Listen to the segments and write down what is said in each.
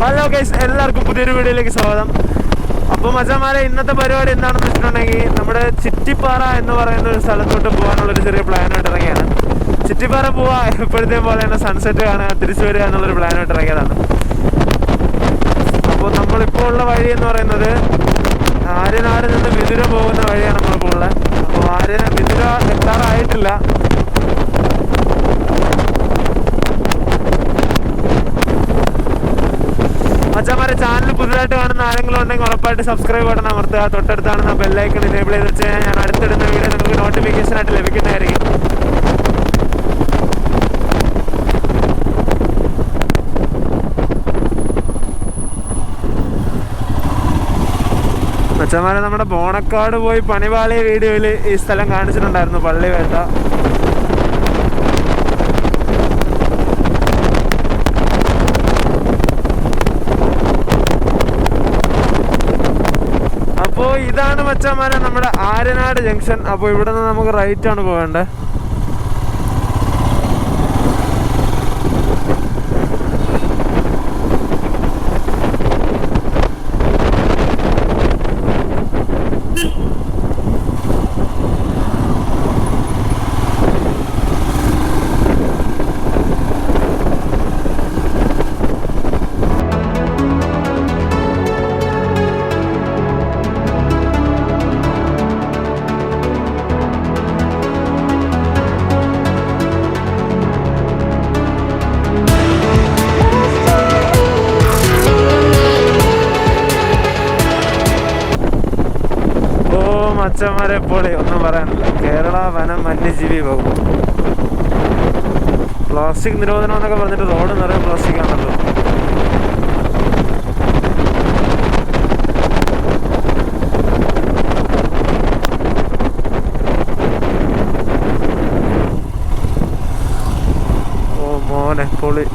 Hello guys, എല്ലാവർക്കും പുതിയൊരു വീഡിയോയിലേക്ക് സ്വാഗതം. അപ്പോൾ മച്ചാന്മാരെ, ഇന്നത്തെ പരിപാടി എന്താണെന്ന് വെച്ചിട്ടുണ്ടെങ്കിൽ നമ്മുടെ ചിറ്റിപ്പാറ എന്ന് പറയുന്ന ഒരു സ്ഥലത്തോട്ട് പോകാനുള്ളൊരു ചെറിയ പ്ലാനായിട്ട് ഇറങ്ങിയാണ്. ചിറ്റിപ്പാറ പോവാ, എപ്പോഴത്തെ പോലെ തന്നെ സൺസെറ്റ് കാണുക, തിരിച്ചു വരിക എന്നുള്ളൊരു പ്ലാനായിട്ട് ഇറങ്ങിയതാണ്. അപ്പോൾ നമ്മളിപ്പോൾ ഉള്ള വഴി എന്ന് പറയുന്നത് ആര്യനാട് നിന്ന് വിതുര പോകുന്ന വഴിയാണ് നമ്മളിപ്പോൾ ഉള്ളത്. അപ്പോൾ വിതുര എത്താറായിട്ടില്ല. മച്ചാന്മാരെ, ചാനൽ പുതുതായിട്ട് കാണുന്ന ആരെങ്കിലും ഉണ്ടെങ്കിൽ ഉറപ്പായിട്ട് സബ്സ്ക്രൈബ് ബട്ടൺ അമർത്തുക. തൊട്ടടുത്താണ് ബെല്ലൈക്കൺ എനേബിൾ ചെയ്ത് വെച്ച് ഞാൻ അടുത്തിടുന്ന വീഡിയോ നിങ്ങൾക്ക് നോട്ടിഫിക്കേഷൻ ആയിട്ട് ലഭിക്കുന്നതായിരിക്കും. മച്ചാന്മാരെ, നമ്മുടെ ബോണക്കാട് പോയി പണിപാളിയ വീഡിയോയിൽ ഈ സ്ഥലം കാണിച്ചിട്ടുണ്ടായിരുന്നു, പള്ളിവേട്ട. അപ്പോൾ ഇതാണ് മച്ചാന്മാരെ നമ്മുടെ ആര്യനാട് ജംഗ്ഷൻ. അപ്പോൾ ഇവിടെ നിന്ന് നമുക്ക് റൈറ്റ് ആണ് പോകേണ്ടത്. മച്ചന്മാരെ, പൊളി, ഒന്നും പറയാനില്ല. കേരള വനം വന്യജീവി വകുപ്പ് പ്ലാസ്റ്റിക് നിരോധനം എന്നൊക്കെ പറഞ്ഞിട്ട് റോഡ് നിറയെ പ്ലാസ്റ്റിക് ആണല്ലോ. ഓ മോനെ, പൊളി.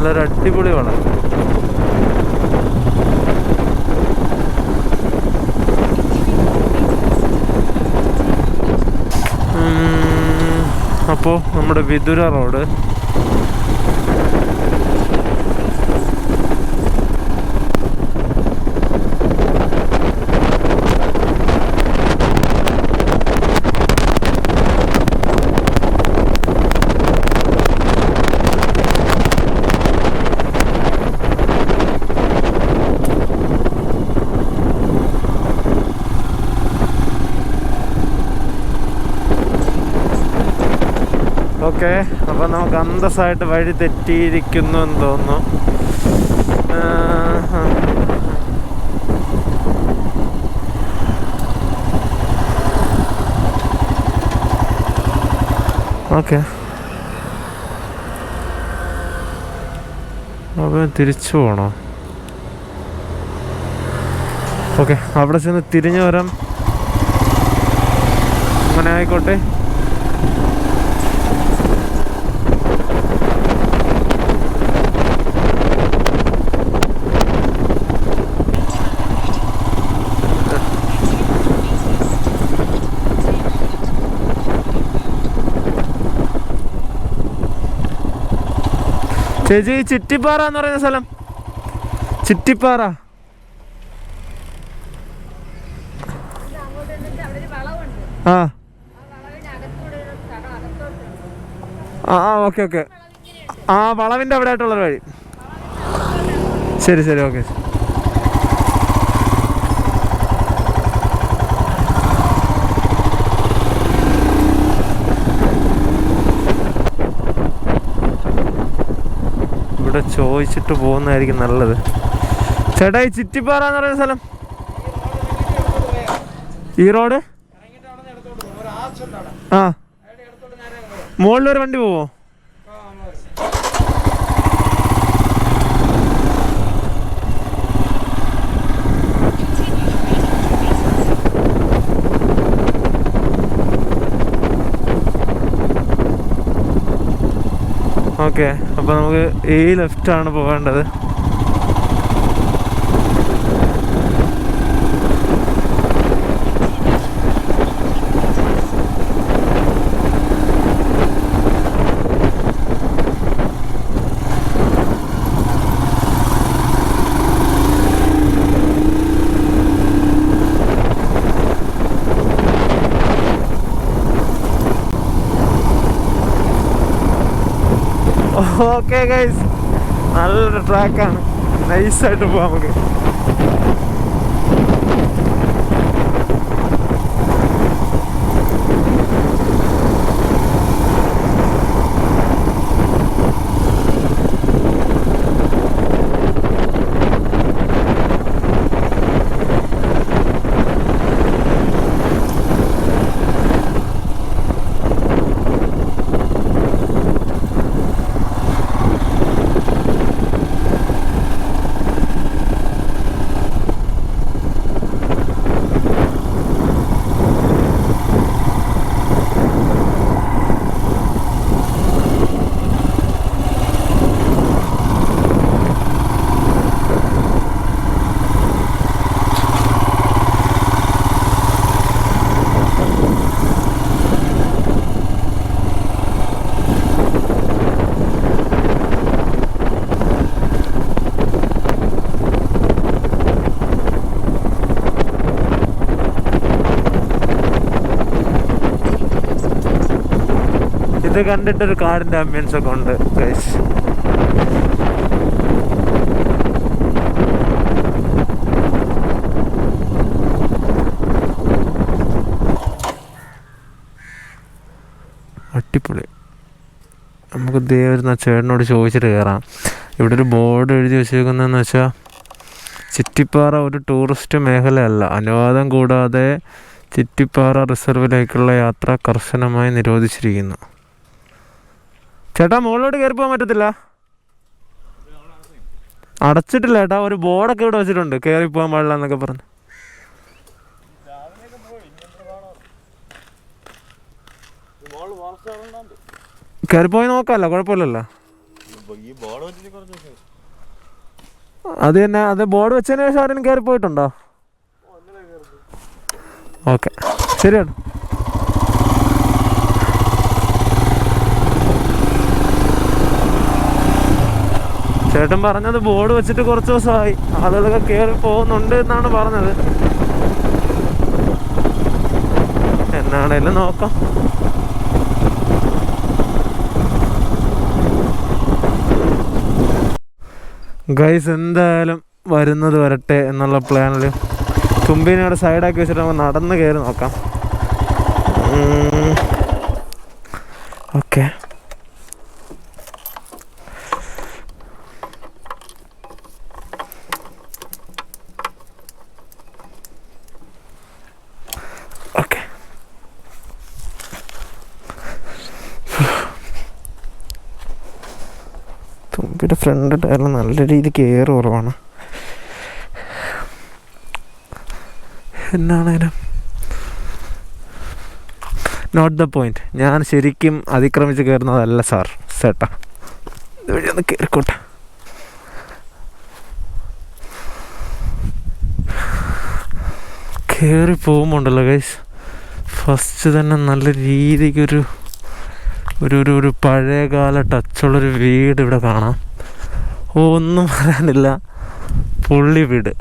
നല്ലൊരു അടിപൊളി വളം. അപ്പോൾ നമ്മുടെ വിതുര റോഡ് ഓക്കെ. അപ്പം നമുക്ക് അന്തസ്സായിട്ട് വഴി തെറ്റിയിരിക്കുന്നു എന്ന് തോന്നുന്നു. ഓക്കെ, അപ്പം തിരിച്ചു പോകണോ? ഓക്കെ, അവിടെ ചെന്ന് തിരിഞ്ഞു വരാം. അങ്ങനെ ആയിക്കോട്ടെ. ചേച്ചി, ചിറ്റിപ്പാറ എന്ന് പറയുന്ന സ്ഥലം, ചിറ്റിപ്പാറ. ആ ആ ഓക്കെ ഓക്കെ. ആ വളവിൻ്റെ അവിടെ ആയിട്ടുള്ളൊരു വഴി. ശരി ശരി, ഓക്കെ. ഇവിടെ ചോദിച്ചിട്ട് പോകുന്നതായിരിക്കും നല്ലത്. ചേട്ടാ ഈ ചിറ്റിപ്പാറ എന്ന് പറയുന്ന സ്ഥലം ഈ റോഡ് ആ മുകളിലൊരു വണ്ടി പോവോ? ഓക്കെ, അപ്പോൾ നമുക്ക് ഈ ലെഫ്റ്റാണ് പോകേണ്ടത്. ഓക്കെ ഗൈസ്, നല്ലൊരു ട്രാക്കാണ്, നൈസായിട്ട് പോവാം നമുക്ക്. ഇത് കണ്ടിട്ടൊരു കാടിൻ്റെ ആംബിയൻസ് ഒക്കെ ഉണ്ട് ഗൈസ്. അടിപൊളി. നമുക്ക് ദേവരുന്ന ചേട്ടനോട് ചോദിച്ചിട്ട് കയറാം. ഇവിടെ ഒരു ബോർഡ് എഴുതി വെച്ചേക്കുന്നതെന്ന് വെച്ചാൽ ചിറ്റിപ്പാറ ഒരു ടൂറിസ്റ്റ് മേഖലയല്ല, അനുവാദം കൂടാതെ ചിറ്റിപ്പാറ റിസർവിലേക്കുള്ള യാത്ര കർശനമായി നിരോധിച്ചിരിക്കുന്നു. ചേട്ടാ മുകളിലോട്ട് കയറി പോകാൻ പറ്റത്തില്ല? അടച്ചിട്ടില്ല ചേട്ടാ, ഒരു ബോർഡൊക്കെ ഇവിടെ വെച്ചിട്ടുണ്ട്, കയറി പോകാൻ പാടില്ല എന്നൊക്കെ പറഞ്ഞു. കയറിപ്പോയി നോക്കാമല്ലോ, കുഴപ്പമില്ലല്ലോ. അത് തന്നെ, അത് ബോർഡ് വെച്ചതിന് ശേഷം ആരെങ്കിലും കയറി പോയിട്ടുണ്ടോ? ഓക്കെ, ശരിയാണ്. ചേട്ടൻ പറഞ്ഞത് ബോർഡ് വെച്ചിട്ട് കുറച്ച് ദിവസമായി, ആളുകളൊക്കെ കയറി പോകുന്നുണ്ട് എന്നാണ് പറഞ്ഞത്. എന്നാണേലും നോക്കാം. ഗൈസ് എന്തായാലും വരുന്നത് വരട്ടെ എന്നുള്ള പ്ലാനിൽ തുമ്പിനോട് സൈഡാക്കി വെച്ചിട്ട് നമുക്ക് നടന്ന് കയറി നോക്കാം. Okay, okay. തുമ്പിയുടെ ഫ്രണ്ട് ടയറിൽ നല്ല രീതിക്ക് എയർ കുറവാണ്. എന്നാണേലും നോട്ട് ദ പോയിന്റ്. ഞാൻ ശരിക്കും അതിക്രമിച്ച് കയറുന്നതല്ല സാർ, ചേട്ടാ. ഇതുവഴി ഒന്ന് കയറിക്കോട്ടെ. കയറി പോകുമ്പോണ്ടല്ലോ ഗൈസ്, ഫസ്റ്റ് തന്നെ നല്ല രീതിക്കൊരു ഒരു പഴയകാല ടച്ചുള്ളൊരു വീട് ഇവിടെ കാണാം. ഒന്നും പറയാനില്ല, പുള്ളി വീട്.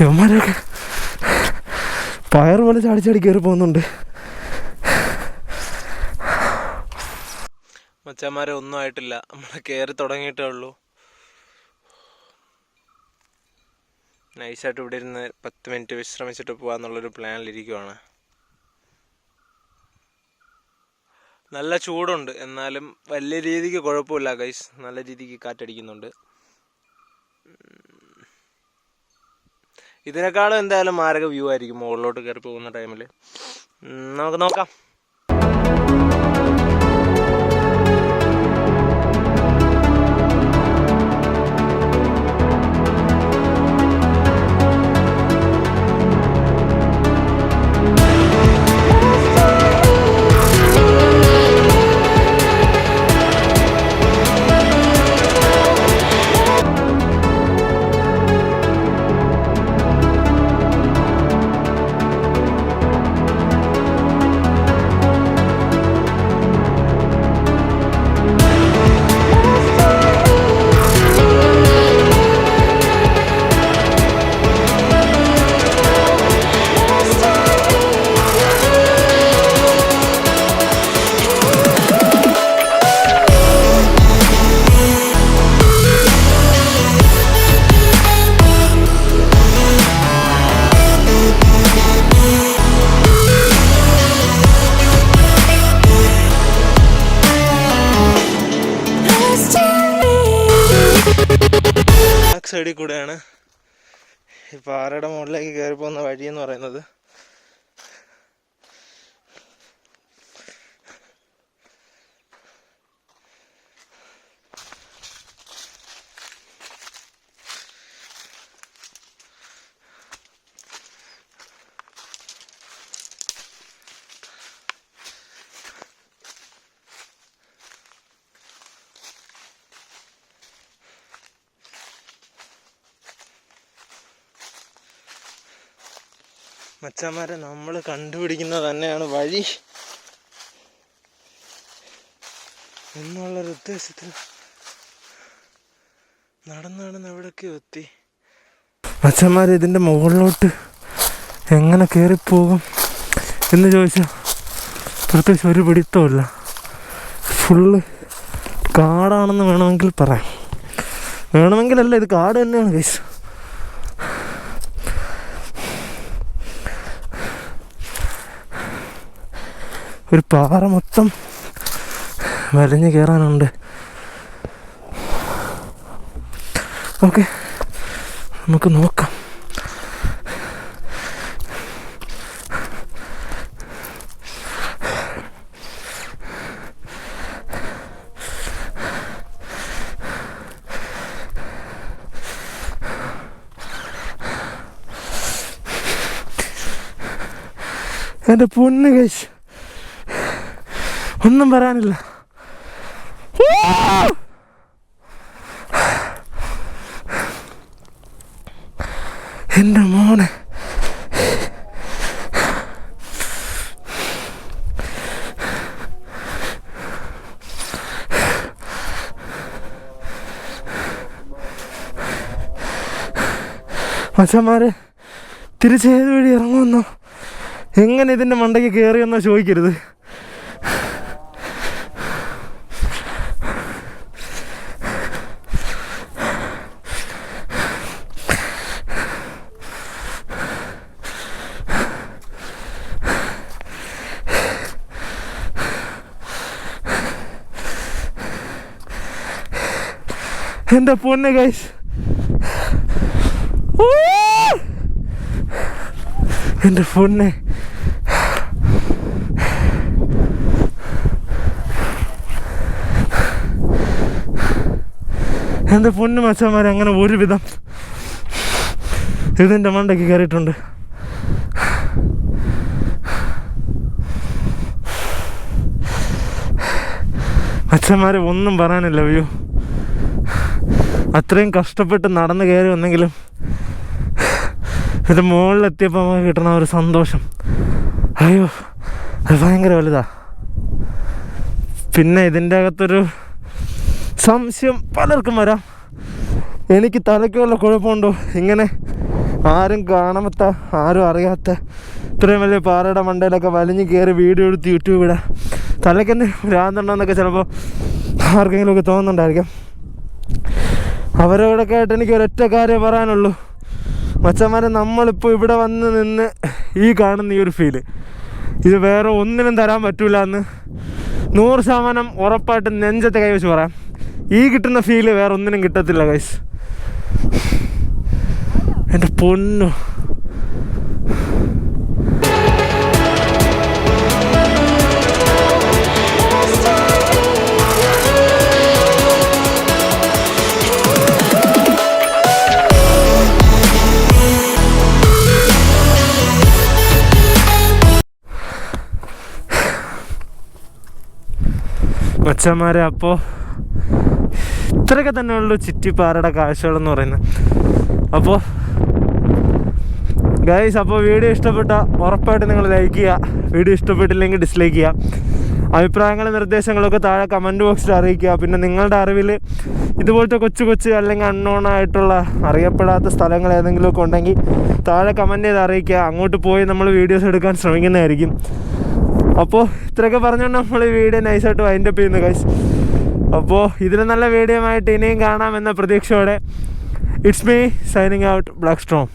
ഇവന്മാരൊക്കെ പയർ പോലെ ചാടി കയറി പോകുന്നുണ്ട്. മച്ചന്മാരെ ഒന്നും ആയിട്ടില്ല, നമ്മൾ കയറി തുടങ്ങിയിട്ടേ ഉള്ളൂ. നൈസായിട്ട് ഇവിടെ ഇരുന്ന് 10 മിനിറ്റ് വിശ്രമിച്ചിട്ട് പോകാമെന്നുള്ളൊരു പ്ലാനിലിരിക്കുവാണ്. നല്ല ചൂടുണ്ട്, എന്നാലും വലിയ രീതിക്ക് കുഴപ്പമില്ല ഗൈസ്. നല്ല രീതിക്ക് കാറ്റടിക്കുന്നുണ്ട്. ഇതിനേക്കാളും എന്തായാലും മാരക വ്യൂ ആയിരിക്കും മുകളിലോട്ട് കയറി പോകുന്ന ടൈമിൽ. നമുക്ക് നോക്കാം. സൈഡിൽ കൂടെയാണ് ഈ പാറയുടെ മുകളിലേക്ക് കയറി പോകുന്ന വഴി എന്ന് പറയുന്നത്. മച്ചാന്മാരെ, നമ്മൾ കണ്ടുപിടിക്കുന്നത് തന്നെയാണ് വഴി എന്നുള്ളൊരു ഉദ്ദേശത്തിൽ നടന്ന് എവിടൊക്കെ എത്തി. മച്ചാന്മാരെ, ഇതിൻ്റെ മുകളിലോട്ട് എങ്ങനെ കയറിപ്പോകും എന്ന് ചോദിച്ചാൽ പ്രത്യേകിച്ച് ഒരു പിടിത്തമില്ല. ഫുള്ള് കാടാണെന്ന് വേണമെങ്കിൽ പറയാം. വേണമെങ്കിലല്ല, ഇത് കാട് തന്നെയാണ് ഗൈസ്. ഒരു പാറ മൊത്തം വലിഞ്ഞ് കയറാനുണ്ട്. ഓക്കെ, നമുക്ക് നോക്കാം. എൻ്റെ പൊന്ന് ഗൈസ്, ഒന്നും പറയാനില്ല. എൻ്റെ മോനെ, മച്ചന്മാരെ, തിരിച്ചേത് വഴി ഇറങ്ങുമെന്നോ എങ്ങനെ ഇതിൻ്റെ മണ്ടയ്ക്ക് കയറിയെന്നോ ചോദിക്കരുത്. എൻ്റെ പൊന്നെ ഗൈസ്, എൻ്റെ പൊന്നെ, എൻ്റെ പൊന്നു മച്ചന്മാരെ, അങ്ങനെ ഒരുവിധം ഇതിൻ്റെ മണ്ടയ്ക്ക് കയറിയിട്ടുണ്ട്. മച്ചന്മാരെ, ഒന്നും പറയാനില്ല. വ്യൂ അത്രയും കഷ്ടപ്പെട്ട് നടന്ന് കയറി വന്നെങ്കിലും ഇത് മുകളിലെത്തിയപ്പോൾ നമുക്ക് കിട്ടുന്ന ഒരു സന്തോഷം, അയ്യോ, അത് ഭയങ്കര വലുതാ. പിന്നെ ഇതിൻ്റെ അകത്തൊരു സംശയം പലർക്കും വരാം, എനിക്ക് തലയ്ക്ക് വല്ല കുഴപ്പമുണ്ടോ, ഇങ്ങനെ ആരും കാണാത്ത, ആരും അറിയാത്ത ഇത്രയും വലിയ പാറയുടെ മണ്ടയിലൊക്കെ വലിഞ്ഞ് കയറി വീഡിയോ എടുത്ത് യൂട്യൂബ് ഇടാം, തലയ്ക്കെന്നെ ഭ്രാന്തുണ്ടോയെന്നൊക്കെ ചിലപ്പോൾ ആർക്കെങ്കിലുമൊക്കെ തോന്നുന്നുണ്ടായിരിക്കാം. അവരോടൊക്കെ ആയിട്ട് എനിക്ക് ഒരൊറ്റ കാര്യം പറയാനുള്ളൂ, മച്ചന്മാരെ നമ്മളിപ്പോൾ ഇവിടെ വന്ന് നിന്ന് ഈ കാണുന്ന ഈ ഒരു ഫീല് ഇത് വേറെ ഒന്നിനും തരാൻ പറ്റൂല എന്ന് 100% ഉറപ്പായിട്ട് നെഞ്ചത്തെ കൈവച്ച് പറയാം. ഈ കിട്ടുന്ന ഫീല് വേറെ ഒന്നിനും കിട്ടത്തില്ല ഗൈസ്. എൻ്റെ പൊന്നു. മച്ചന്മാരെ അപ്പോൾ ഇത്രയൊക്കെ തന്നെയുള്ളൂ ചിറ്റിപ്പാറയുടെ കാഴ്ചകളെന്ന് പറയുന്നത്. അപ്പോൾ ഗൈസ്, അപ്പോൾ വീഡിയോ ഇഷ്ടപ്പെട്ട ഉറപ്പായിട്ട് നിങ്ങൾ ലൈക്ക് ചെയ്യുക. വീഡിയോ ഇഷ്ടപ്പെട്ടില്ലെങ്കിൽ ഡിസ്ലൈക്ക് ചെയ്യുക. അഭിപ്രായങ്ങളും നിർദ്ദേശങ്ങളൊക്കെ താഴെ കമൻറ്റ് ബോക്സിൽ അറിയിക്കുക. പിന്നെ നിങ്ങളുടെ അറിവിൽ ഇതുപോലത്തെ കൊച്ചു അല്ലെങ്കിൽ അൺനോൺ ആയിട്ടുള്ള അറിയപ്പെടാത്ത സ്ഥലങ്ങൾ ഏതെങ്കിലുമൊക്കെ ഉണ്ടെങ്കിൽ താഴെ കമൻറ്റ് ചെയ്ത് അറിയിക്കുക. അങ്ങോട്ട് പോയി നമ്മൾ വീഡിയോസ് എടുക്കാൻ ശ്രമിക്കുന്നതായിരിക്കും. അപ്പോൾ ഇത്രയൊക്കെ പറഞ്ഞുകൊണ്ട് നമ്മൾ ഈ വീഡിയോ നൈസായിട്ട് വൈൻഡപ്പ് ചെയ്യുന്നു ഗൈസ്. അപ്പോൾ ഇതിൽ നല്ല വീഡിയോ ആയിട്ട് ഇനിയും കാണാമെന്ന പ്രതീക്ഷയോടെ it's me signing out black Strom.